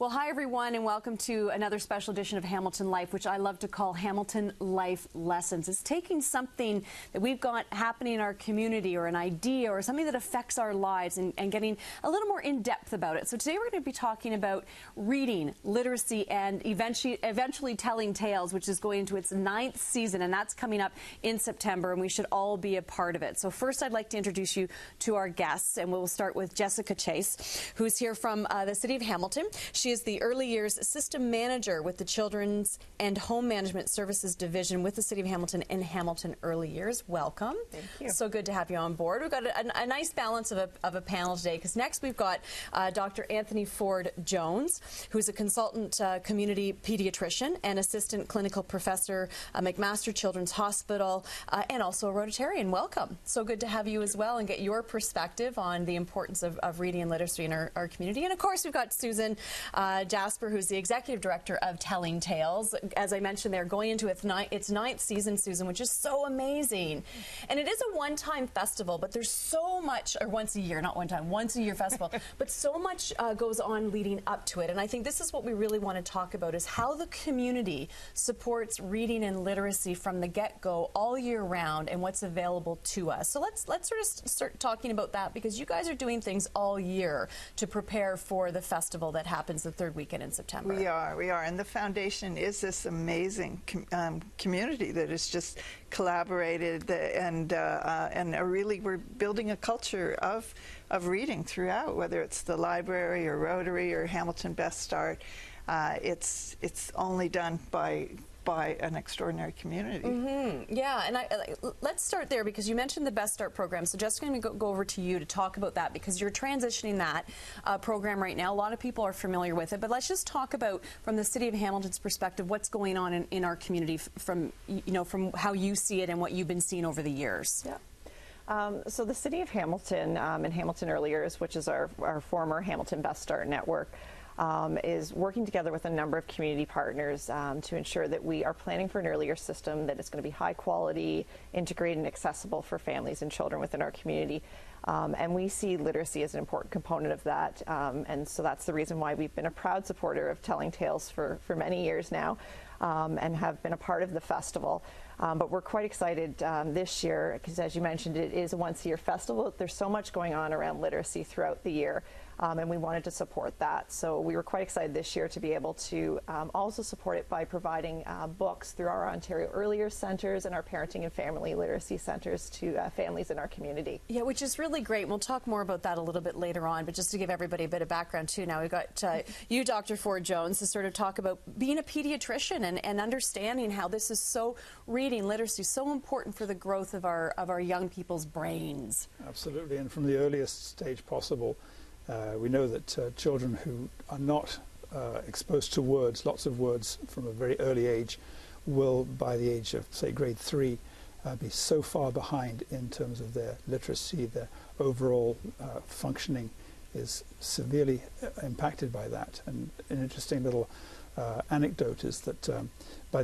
Well, hi everyone, and welcome to another special edition of Hamilton Life, which I love to call Hamilton Life Lessons. It's taking something that we've got happening in our community, or an idea, or something that affects our lives, and getting a little more in-depth about it. So today we're going to be talking about reading, literacy, and eventually telling tales, which is going into its 9th season, and that's coming up in September, and we should all be a part of it. So first I'd like to introduce you to our guests, and we'll start with Jessica Chase, who's here from the City of Hamilton. She is the Early Years System Manager with the Children's and Home Management Services Division with the City of Hamilton and Hamilton Early Years. Welcome. Thank you. So good to have you on board. We've got a nice balance of a panel today, because next we've got Dr. Anthony Ford-Jones, who's a consultant community pediatrician and assistant clinical professor at McMaster Children's Hospital, and also a Rotarian. Welcome. So good to have you as well and get your perspective on the importance of reading and literacy in our community. And of course we've got Susan Jasper, who's the Executive Director of Telling Tales. As I mentioned, they're going into its 9th season, Susan, which is so amazing. And it is a one-time festival, but there's so much, or once a year, not one time, once a year festival, but so much goes on leading up to it. And I think this is what we really want to talk about, is how the community supports reading and literacy from the get-go all year round, and what's available to us. So let's sort of start talking about that, because you guys are doing things all year to prepare for the festival that happens the 3rd weekend in September. We are, and the foundation is this amazing community that has just collaborated, and really we're building a culture of reading throughout, whether it's the library or Rotary or Hamilton Best Start. It's only done by an extraordinary community. Mm-hmm. Yeah, and let's start there, because you mentioned the Best Start program. So just going to go over to you to talk about that, because you're transitioning that program right now. A lot of people are familiar with it, but let's just talk about, from the City of Hamilton's perspective, what's going on in our community from how you see it and what you've been seeing over the years. Yeah. So the City of Hamilton and Hamilton Early Years, which is our former Hamilton Best Start network, is working together with a number of community partners to ensure that we are planning for an earlier system that is going to be high quality, integrated, and accessible for families and children within our community. And we see literacy as an important component of that. And so that's the reason why we've been a proud supporter of Telling Tales for many years now, and have been a part of the festival. But we're quite excited this year, because as you mentioned, it is a once-a-year festival. There's so much going on around literacy throughout the year, and we wanted to support that. So we were quite excited this year to be able to also support it by providing books through our Ontario Early Years Centres and our Parenting and Family Literacy Centres to families in our community. Yeah, which is really great. We'll talk more about that a little bit later on, but just to give everybody a bit of background too, now we've got you, Dr. Ford-Jones, to sort of talk about being a pediatrician and understanding how this is so reading, literacy, so important for the growth of our young people's brains. Absolutely, and from the earliest stage possible. We know that children who are not exposed to words, lots of words from a very early age, will, by the age of, say, grade 3, be so far behind in terms of their literacy. Their overall functioning is severely impacted by that. And an interesting little anecdote is that by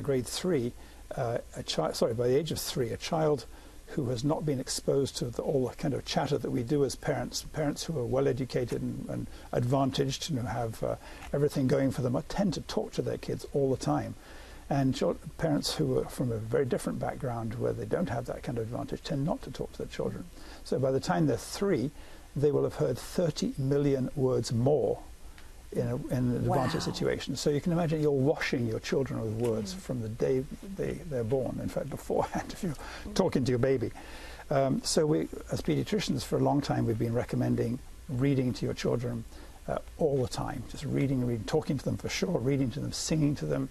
grade 3, by the age of 3, a child who has not been exposed to all the kind of chatter that we do as parents who are well educated and advantaged, have everything going for them, tend to talk to their kids all the time. And parents who are from a very different background, where they don't have that kind of advantage, tend not to talk to their children. So by the time they're 3, they will have heard 30 million words more in an advantage situation. So you can imagine you're washing your children with words from the day they're born, in fact beforehand, if you're talking to your baby. So we, as pediatricians, for a long time we've been recommending reading to your children all the time, just reading, talking to them for sure, reading to them, singing to them.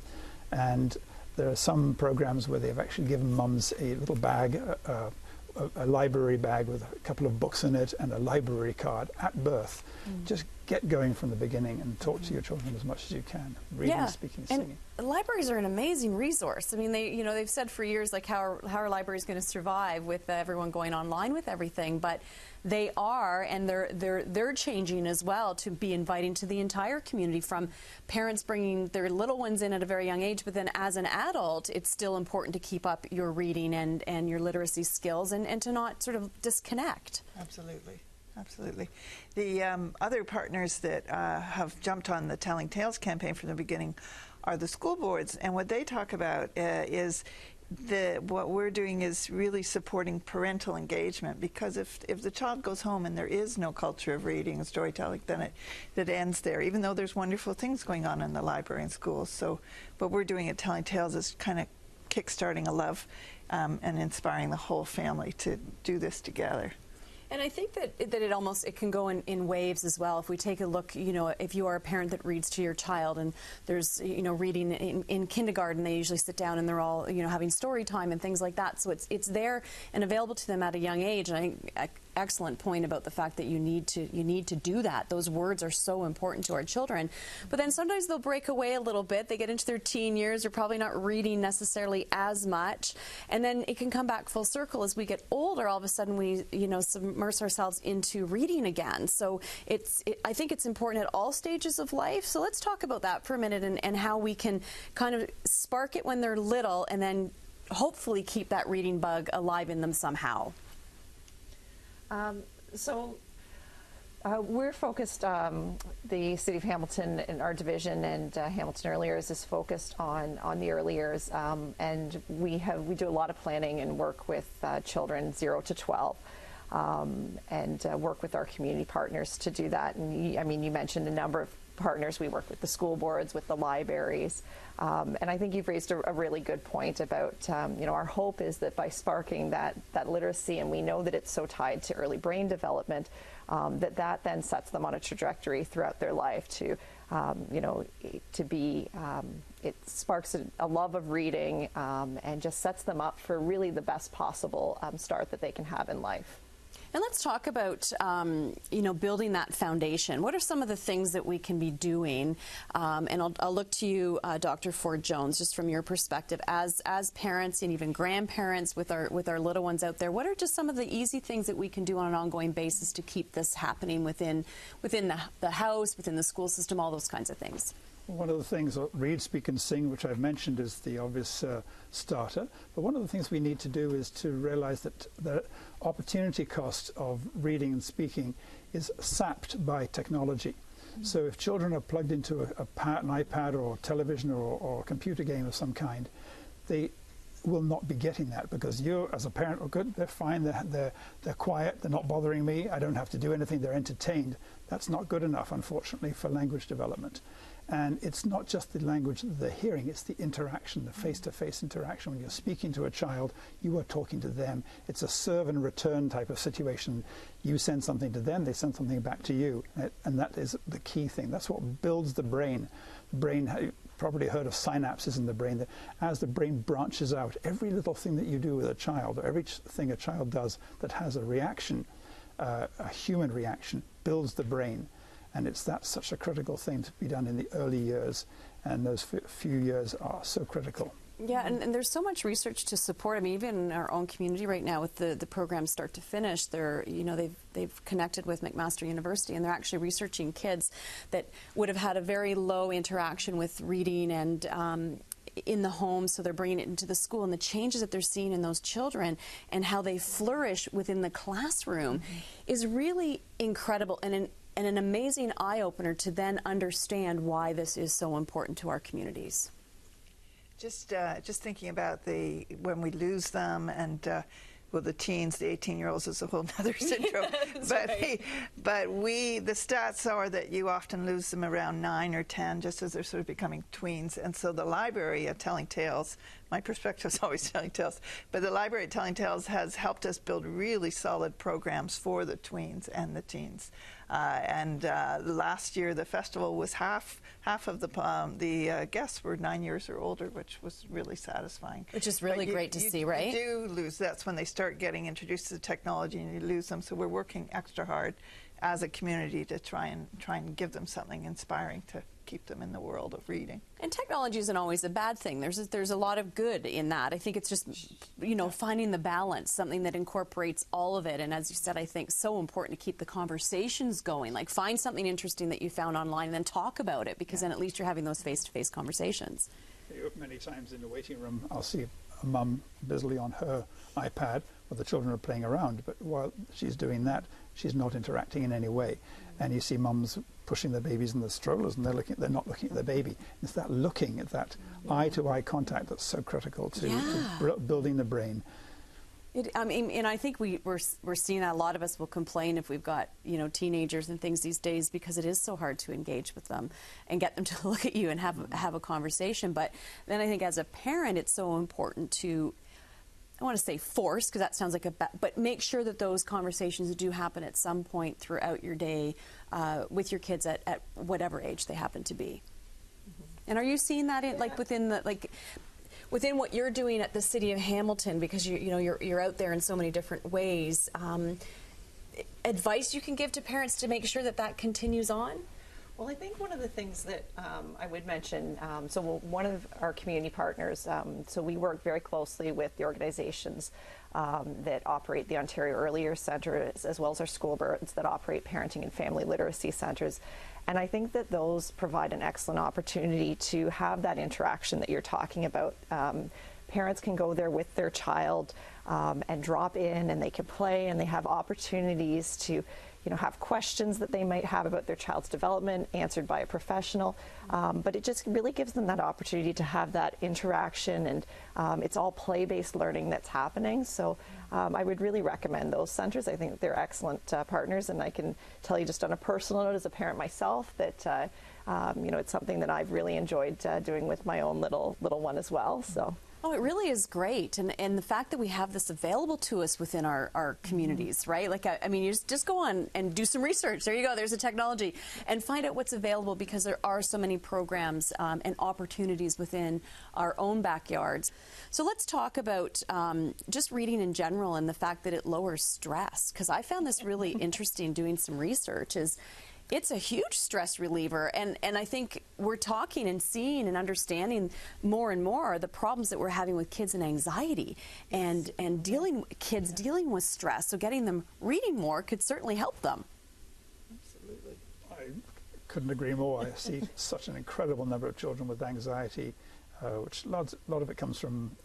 And there are some programs where they've actually given mums a little bag, a library bag with a couple of books in it and a library card at birth. Just get going from the beginning and talk to your children as much as you can, reading, speaking, singing. And libraries are an amazing resource. I mean, they've said for years, like, how our library is going to survive with everyone going online with everything, but they are, and they're changing as well to be inviting to the entire community, from parents bringing their little ones in at a very young age, but then as an adult, it's still important to keep up your reading and your literacy skills, and to not sort of disconnect. Absolutely. Absolutely. The other partners that have jumped on the Telling Tales campaign from the beginning are the school boards, and what they talk about is what we're doing is really supporting parental engagement, because if the child goes home and there is no culture of reading and storytelling, then it ends there, even though there's wonderful things going on in the library and schools. So what we're doing at Telling Tales is kind of kickstarting a love and inspiring the whole family to do this together. And I think that it can go in waves as well. If we take a look, if you are a parent that reads to your child, and there's, reading in kindergarten, they usually sit down and they're all, having story time and things like that. So it's there and available to them at a young age. And I think excellent point about the fact that you need to do that. Those words are so important to our children. But then sometimes they'll break away a little bit. They get into their teen years. They're probably not reading necessarily as much. And then it can come back full circle as we get older. All of a sudden we, submerge ourselves into reading again. So I think it's important at all stages of life. So let's talk about that for a minute, and how we can kind of spark it when they're little, and then hopefully keep that reading bug alive in them somehow. We're focused, the City of Hamilton and our division and Hamilton Early Years is focused on the early years, and we do a lot of planning and work with children 0 to 12. And work with our community partners to do that. And you mentioned a number of partners. We work with the school boards, with the libraries, and I think you've raised a really good point about our hope is that by sparking that literacy, and we know that it's so tied to early brain development, that then sets them on a trajectory throughout their life to it sparks a love of reading, and just sets them up for really the best possible start that they can have in life. And let's talk about, building that foundation. What are some of the things that we can be doing? And I'll look to you, Dr. Ford-Jones, just from your perspective as parents and even grandparents with our little ones out there. What are just some of the easy things that we can do on an ongoing basis to keep this happening within the house, within the school system, all those kinds of things? One of the things, read, speak and sing, which I've mentioned, is the obvious starter. But one of the things we need to do is to realize that the opportunity cost of reading and speaking is sapped by technology. Mm-hmm. So if children are plugged into an iPad or television or a computer game of some kind, they will not be getting that, because you as a parent are good, they're fine, they're quiet, they're not bothering me, I don't have to do anything, they're entertained. That's not good enough, unfortunately, for language development. And it's not just the language that they're hearing, it's the interaction, the face-to-face interaction. When you're speaking to a child, you are talking to them. It's a serve and return type of situation. You send something to them, they send something back to you. And that is the key thing. That's what builds the brain. The brain, you've probably heard of synapses in the brain, that as the brain branches out, every little thing that you do with a child, or every thing a child does that has a reaction, a human reaction, builds the brain. And that's such a critical thing to be done in the early years, and those few years are so critical. Yeah, and there's so much research to support. I mean, even in our own community right now, with the program Start to Finish, they've connected with McMaster University, and they're actually researching kids that would have had a very low interaction with reading and in the home, so they're bringing it into the school, and the changes that they're seeing in those children and how they flourish within the classroom is really incredible, and an amazing eye-opener to then understand why this is so important to our communities. Just thinking about when we lose them, and the teens, the 18-year-olds is a whole other syndrome. But the stats are that you often lose them around 9 or 10, just as they're sort of becoming tweens. And so the library at Telling Tales, my perspective is always Telling Tales, but the library at Telling Tales has helped us build really solid programs for the tweens and the teens. Last year the festival was half of the guests were 9 years or older, which was really satisfying. Which is really great to see, right? You do lose. That's when they start getting introduced to the technology, and you lose them. So we're working extra hard as a community to try and give them something inspiring to keep them in the world of reading. And technology isn't always a bad thing. There's a lot of good in that. I think it's just, finding the balance, something that incorporates all of it. And as you said, I think so important to keep the conversations going. Like, find something interesting that you found online and then talk about it, because then at least you're having those face-to-face conversations. Many times in the waiting room, I'll see a mum busily on her iPad while the children are playing around, but while she's doing that, she's not interacting in any way. And you see mums pushing their babies in the strollers, and they're not looking at the baby. It's that looking at that eye-to-eye contact that's so critical to building the brain. I mean, and I think we're seeing that a lot of us will complain if we've got, you know, teenagers and things these days, because it is so hard to engage with them and get them to look at you and have a conversation. But then I think as a parent, it's so important to, I want to say force, because that sounds like but make sure that those conversations do happen at some point throughout your day with your kids at whatever age they happen to be. And are you seeing that in, like, within what you're doing at the City of Hamilton, because you're out there in so many different ways, advice you can give to parents to make sure that continues on? Well, I think one of the things that I would mention, one of our community partners, so we work very closely with the organizations that operate the Ontario Early Years Centres, as well as our school boards that operate parenting and family literacy centres. And I think that those provide an excellent opportunity to have that interaction that you're talking about. Parents can go there with their child and drop in, and they can play, and they have opportunities to have questions that they might have about their child's development answered by a professional. But it just really gives them that opportunity to have that interaction, and it's all play-based learning that's happening. So I would really recommend those centers. I think that they're excellent partners, and I can tell you just on a personal note as a parent myself that it's something that I've really enjoyed doing with my own little one as well. So. Oh, it really is great. And the fact that we have this available to us within our communities, right? Like, I mean, you just go on and do some research. There you go. There's the technology. And find out what's available, because there are so many programs and opportunities within our own backyards. So let's talk about just reading in general and the fact that it lowers stress, because I found this really interesting doing some research. It's a huge stress reliever, and I think we're talking and seeing and understanding more and more the problems that we're having with kids and anxiety and kids dealing with stress. So getting them reading more could certainly help them. Absolutely. I couldn't agree more. I see such an incredible number of children with anxiety, which a lot of it comes from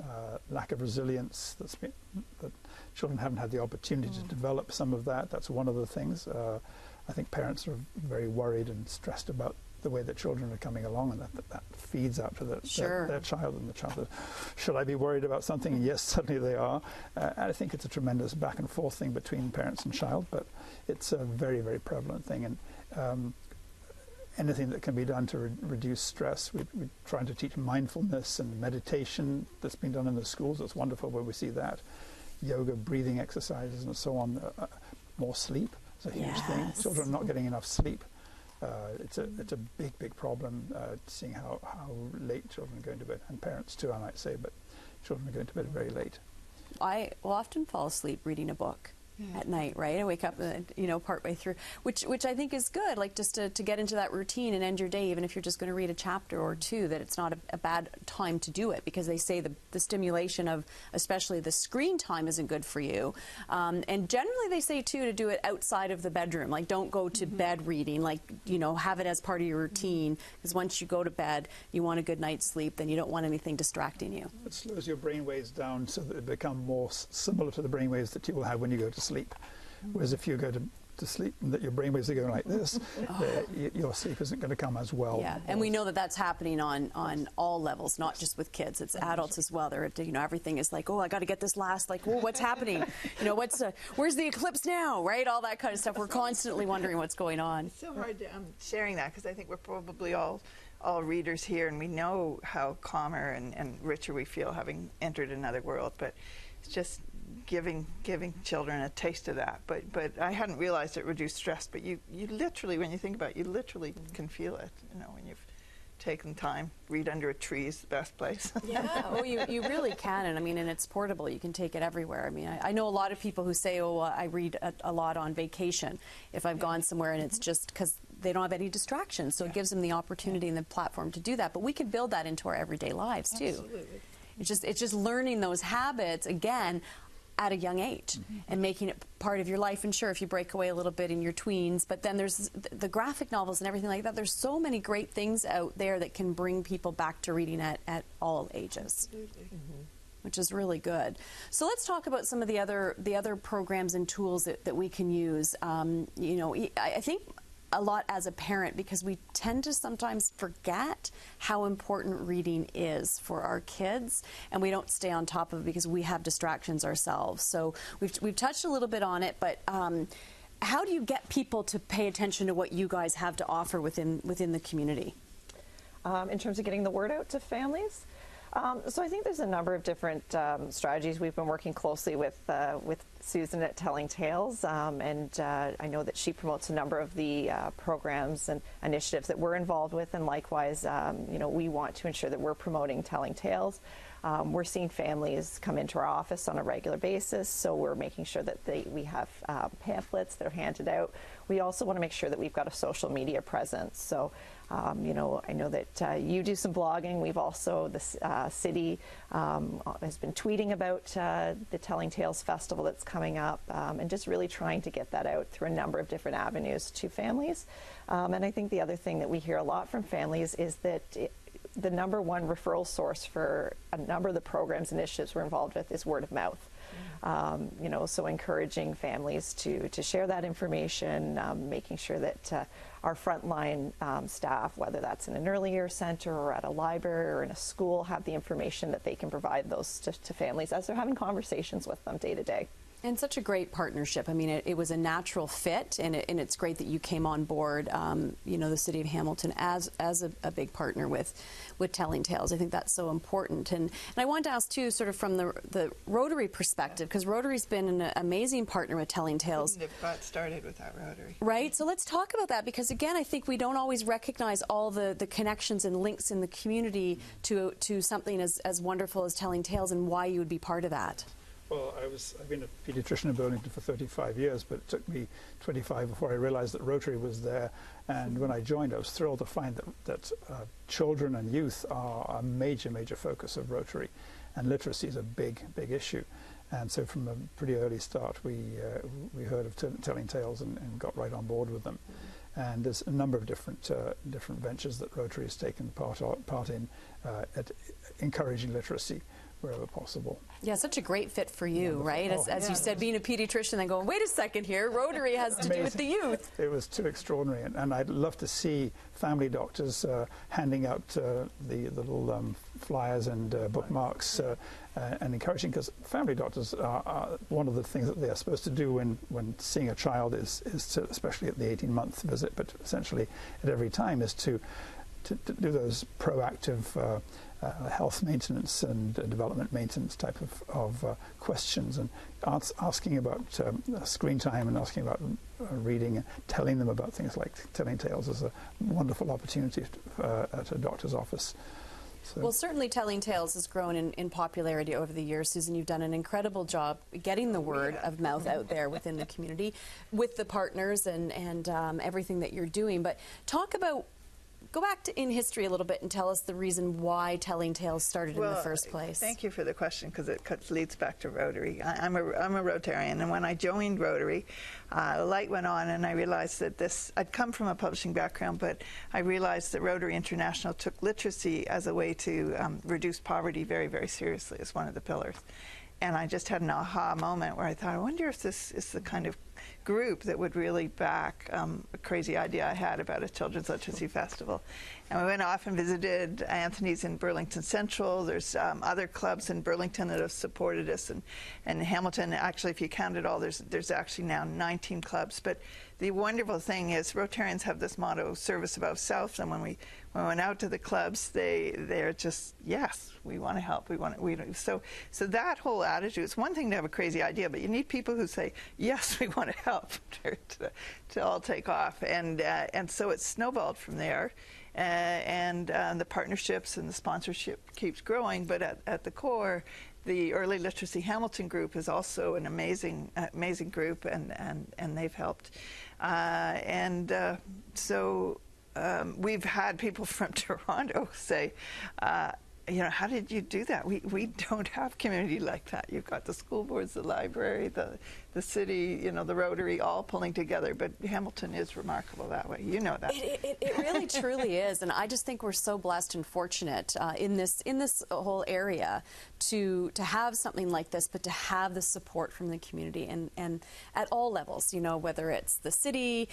lack of resilience. That children haven't had the opportunity to develop some of that. That's one of the things. I think parents are very worried and stressed about the way that children are coming along, and that feeds out to their child, and the child says, should I be worried about something? And yes, certainly they are. I think it's a tremendous back and forth thing between parents and child, but it's a very, very prevalent thing. And anything that can be done to reduce stress, we're trying to teach mindfulness and meditation. That's been done in the schools. It's wonderful where we see that. Yoga, breathing exercises, and so on. More sleep. It's a huge thing. Children are not getting enough sleep. It's a big problem, seeing how late children are going to bed, and parents too, I might say, but children are going to bed very late. I will often fall asleep reading a book at night, right? I wake up, partway through, which I think is good, like just to get into that routine and end your day, even if you're just going to read a chapter or two, that it's not a bad time to do it, because they say the stimulation of especially the screen time isn't good for you. And generally they say too to do it outside of the bedroom, like don't go to bed reading, like, have it as part of your routine, because once you go to bed, you want a good night's sleep, then you don't want anything distracting you. It slows your brain waves down so that they become more similar to the brain waves that you will have when you go to sleep. Whereas if you go to sleep and that your brainwaves are going like this, your sleep isn't going to come as well. Yeah, and we know that that's happening on all levels, not just with kids. It's adults as well. They're, everything is like, oh, I got to get this last, like, oh, what's happening? Where's the eclipse now, right? All that kind of stuff. We're constantly wondering what's going on. It's so hard to, sharing that, because I think we're probably all readers here, and we know how calmer and richer we feel having entered another world, but it's just giving children a taste of that. But I hadn't realized it reduced stress, but you literally, when you think about it, you literally can feel it, when you've taken time. Read under a tree is the best place. Yeah, well, you really can, and and it's portable. You can take it everywhere. I know a lot of people who say, I read a lot on vacation if I've gone somewhere, and it's just because they don't have any distractions, so it gives them the opportunity and the platform to do that. But we can build that into our everyday lives too. Absolutely. It's just learning those habits again at a young age and making it part of your life. And sure, if you break away a little bit in your tweens, but then there's the graphic novels and everything like that. There's so many great things out there that can bring people back to reading at all ages. Absolutely. which is really good. So let's talk about some of the other programs and tools that we can use. You know, I think a lot as a parent, because we tend to sometimes forget how important reading is for our kids, and we don't stay on top of it because we have distractions ourselves. So we've touched a little bit on it, but how do you get people to pay attention to what you guys have to offer within the community? In terms of getting the word out to families? So I think there's a number of different strategies. We've been working closely with Susan at Telling Tales, and I know that she promotes a number of the programs and initiatives that we're involved with, and likewise, you know, we want to ensure that we're promoting Telling Tales. We're seeing families come into our office on a regular basis, so we're making sure that we have pamphlets that are handed out. We also want to make sure that we've got a social media presence. So, you know, I know that you do some blogging. We've also, the city has been tweeting about the Telling Tales Festival that's coming up, and just really trying to get that out through a number of different avenues to families. And I think the other thing that we hear a lot from families is that the number one referral source for a number of the programs and initiatives we're involved with is word of mouth. You know, so encouraging families to share that information, making sure that our frontline staff, whether that's in an early year center or at a library or in a school, have the information that they can provide those to families as they're having conversations with them day to day. And such a great partnership. I mean, it was a natural fit, and it's great that you came on board, you know, the City of Hamilton as a big partner with Telling Tales. I think that's so important. And I wanted to ask, too, sort of from the Rotary perspective, because Rotary's been an amazing partner with Telling Tales. Couldn't have got started without Rotary. Right? So let's talk about that, because, again, I think we don't always recognize all the connections and links in the community to something as wonderful as Telling Tales, and why you would be part of that. Well, I've been a pediatrician in Burlington for 35 years, but it took me 25 before I realized that Rotary was there. And when I joined, I was thrilled to find that children and youth are a major focus of Rotary, and literacy is a big issue. And so from a pretty early start, we heard of Telling Tales and got right on board with them. And there's a number of different ventures that Rotary has taken part in at encouraging literacy wherever possible. Yeah, such a great fit for you, Wonderful. right? As you said, being a pediatrician and going, wait a second here, Rotary has to do with the youth. It was too extraordinary, and I'd love to see family doctors handing out the little flyers and bookmarks and encouraging, because family doctors are one of the things that they are supposed to do when seeing a child is to, especially at the 18-month visit, but essentially at every time, is to do those proactive health maintenance and development maintenance type of questions, and asking about screen time and asking about reading, and telling them about things like Telling Tales is a wonderful opportunity at a doctor's office. So. Well, certainly Telling Tales has grown in popularity over the years. Susan, you've done an incredible job getting the word of mouth out there within the community with the partners and everything that you're doing. But go back in history a little bit and tell us the reason why Telling Tales started in the first place. Thank you for the question, because it leads back to Rotary. I'm a Rotarian, and when I joined Rotary, the light went on, and I realized that I'd come from a publishing background, but I realized that Rotary International took literacy as a way to reduce poverty very, very seriously as one of the pillars. And I just had an aha moment where I thought, I wonder if this is the kind of group that would really back a crazy idea I had about a children's literacy festival. And we went off and visited Anthony's in Burlington Central. There's other clubs in Burlington that have supported us, and Hamilton, actually, if you count it all, there's actually now 19 clubs. But the wonderful thing is Rotarians have this motto, service above self, and when we went out to the clubs, they're just, yes, we want to help. So that whole attitude, it's one thing to have a crazy idea, but you need people who say, yes, we want to help to all take off. And so it snowballed from there. And the partnerships and the sponsorship keeps growing, but at the core, the Early Literacy Hamilton group is also an amazing group, and they've helped. So we've had people from Toronto say, you know, how did you do that? We don't have community like that. You've got the school boards, the library, the the city, you know, the Rotary, all pulling together. But Hamilton is remarkable that way. You know that. It really truly is, and I just think we're so blessed and fortunate in this whole area to have something like this, but to have the support from the community and at all levels. You know, whether it's the city,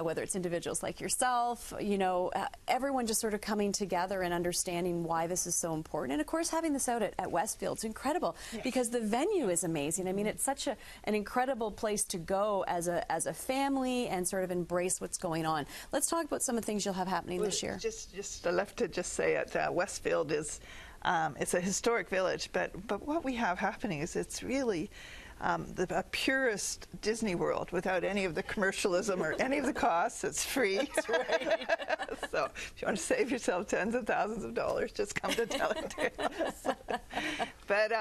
whether it's individuals like yourself. You know, everyone just sort of coming together and understanding why this is so important. And of course, having this out at Westfield is incredible because the venue is amazing. I mean, it's such an incredible place to go as a family and sort of embrace what's going on. Let's talk about some of the things you'll have happening this year. Just left to just say it. Westfield is it's a historic village, but what we have happening is it's really a purest Disney World without any of the commercialism or any of the costs. It's free. That's right. So if you want to save yourself tens of thousands of dollars, just come to Telling Tales. But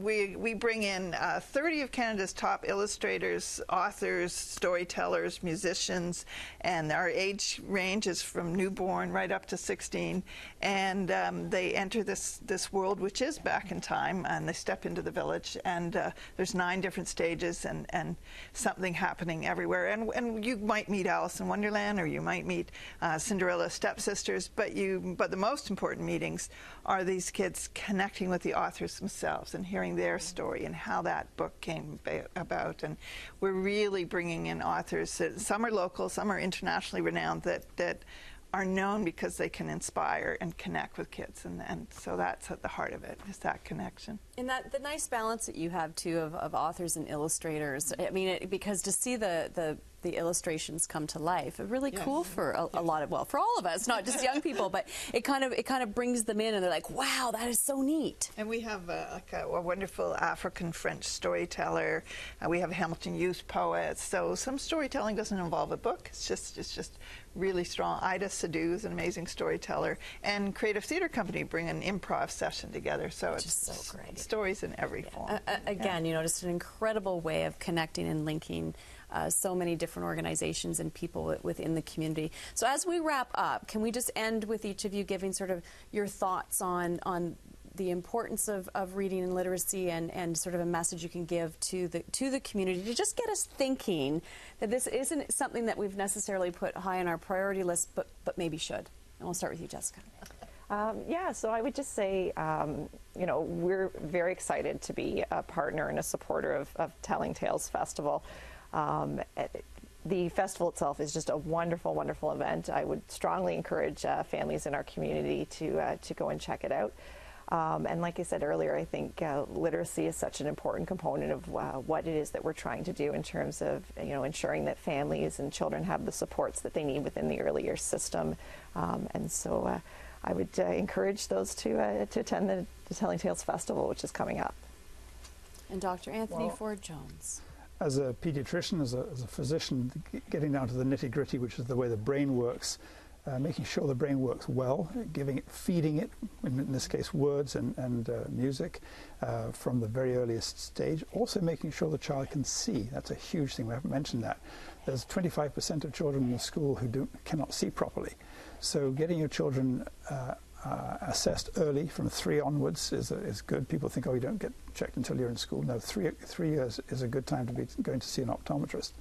we bring in 30 of Canada's top illustrators, authors, storytellers, musicians, and our age range is from newborn right up to 16. And they enter this world, which is back in time, and they step into the village. And there's 9 different stages and something happening everywhere. And you might meet Alice in Wonderland, or you might meet Cinderella's stepsisters, but the most important meetings are these kids connecting with the authors themselves and hearing their story and how that book came about. And we're really bringing in authors that some are local, some are internationally renowned, that are known because they can inspire and connect with kids, and so that's at the heart of it, is that connection. And the nice balance that you have too of authors and illustrators. I mean, because to see the illustrations come to life, it's really cool for a lot of, well, for all of us, not just young people, but it kind of brings them in, and they're like, wow, that is so neat. And we have a wonderful African-French storyteller. We have Hamilton youth poets. So some storytelling doesn't involve a book. It's just really strong. Ida Sadu is an amazing storyteller, and Creative Theatre Company bring an improv session together. So it's so great. Stories in every form. Again, you know, just an incredible way of connecting and linking so many different organizations and people within the community. So as we wrap up, can we just end with each of you giving sort of your thoughts on the importance of reading and literacy, and sort of a message you can give to the community to just get us thinking that this isn't something that we've necessarily put high on our priority list, but maybe should. And we'll start with you, Jessica. So I would just say, you know, we're very excited to be a partner and a supporter of Telling Tales Festival. The festival itself is just a wonderful, wonderful event. I would strongly encourage families in our community to go and check it out. And like I said earlier, I think literacy is such an important component of what it is that we're trying to do in terms of, you know, ensuring that families and children have the supports that they need within the early years system. And so I would encourage those to attend the Telling Tales Festival, which is coming up. And Dr. Anthony Ford-Jones. As a pediatrician, as a physician, getting down to the nitty-gritty, which is the way the brain works, making sure the brain works well, feeding it, in this case words and music, from the very earliest stage. Also making sure the child can see. That's a huge thing. We haven't mentioned that. There's 25% of children in the school who cannot see properly. So getting your children assessed early, from 3 onwards, is good. People think, oh, you don't get checked until you're in school. No, 3 years is a good time to be going to see an optometrist.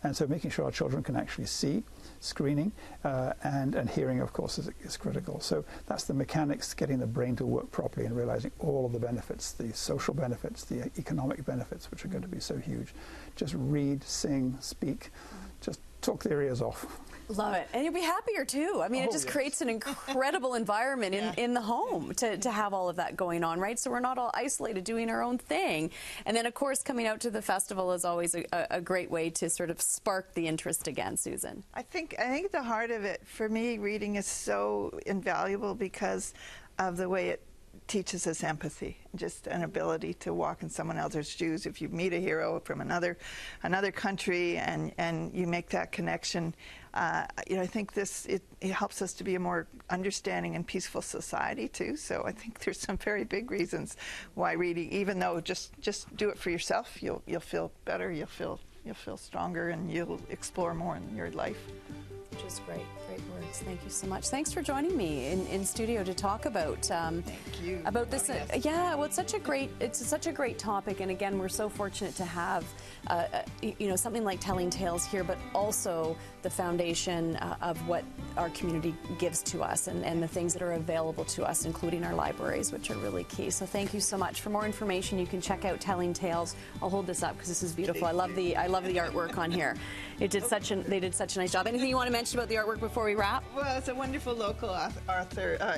And so making sure our children can actually see, screening, and hearing, of course, is critical. So that's the mechanics, getting the brain to work properly and realizing all of the benefits, the social benefits, the economic benefits, which are going to be so huge. Just read, sing, speak, just talk their ears off. Love it. And you'll be happier too. I mean, it just creates an incredible environment in the home to have all of that going on, right? So we're not all isolated doing our own thing. And then, of course, coming out to the festival is always a great way to sort of spark the interest again, Susan. I think the heart of it, for me, reading is so invaluable because of the way it teaches us empathy, just an ability to walk in someone else's shoes. If you meet a hero from another country and you make that connection, you know, I think it helps us to be a more understanding and peaceful society too. So I think there's some very big reasons why reading, even though just do it for yourself, you'll feel better, you'll feel stronger, and you'll explore more in your life. Which is great. Great words. Thank you so much. Thanks for joining me in studio to talk about Thank you. about this. Yes. Yeah, well, it's such a great topic, and again, we're so fortunate to have something like Telling Tales here, but also the foundation of what our community gives to us, and the things that are available to us, including our libraries, which are really key. So thank you so much. For more information, you can check out Telling Tales. I'll hold this up because this is beautiful. I love the artwork on here. They did such a nice job. Anything you want to mention about the artwork before we wrap? Well, it's a wonderful local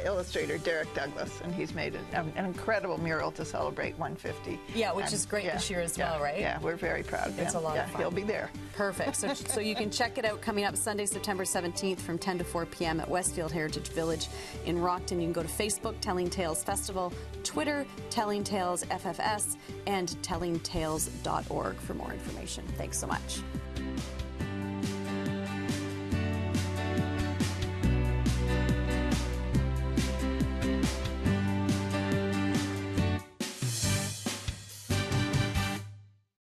illustrator, Derek Douglas, and he's made an incredible mural to celebrate 150. Yeah, which is great this year as well, right? Yeah, we're very proud of him. It's a lot of fun. He'll be there. Perfect. So you can check it out coming up Sunday, September 17th from 10 to 4 p.m. at Westfield Heritage Village in Rockton. You can go to Facebook, Telling Tales Festival, Twitter, Telling Tales FFS, and tellingtales.org for more information. Thanks so much.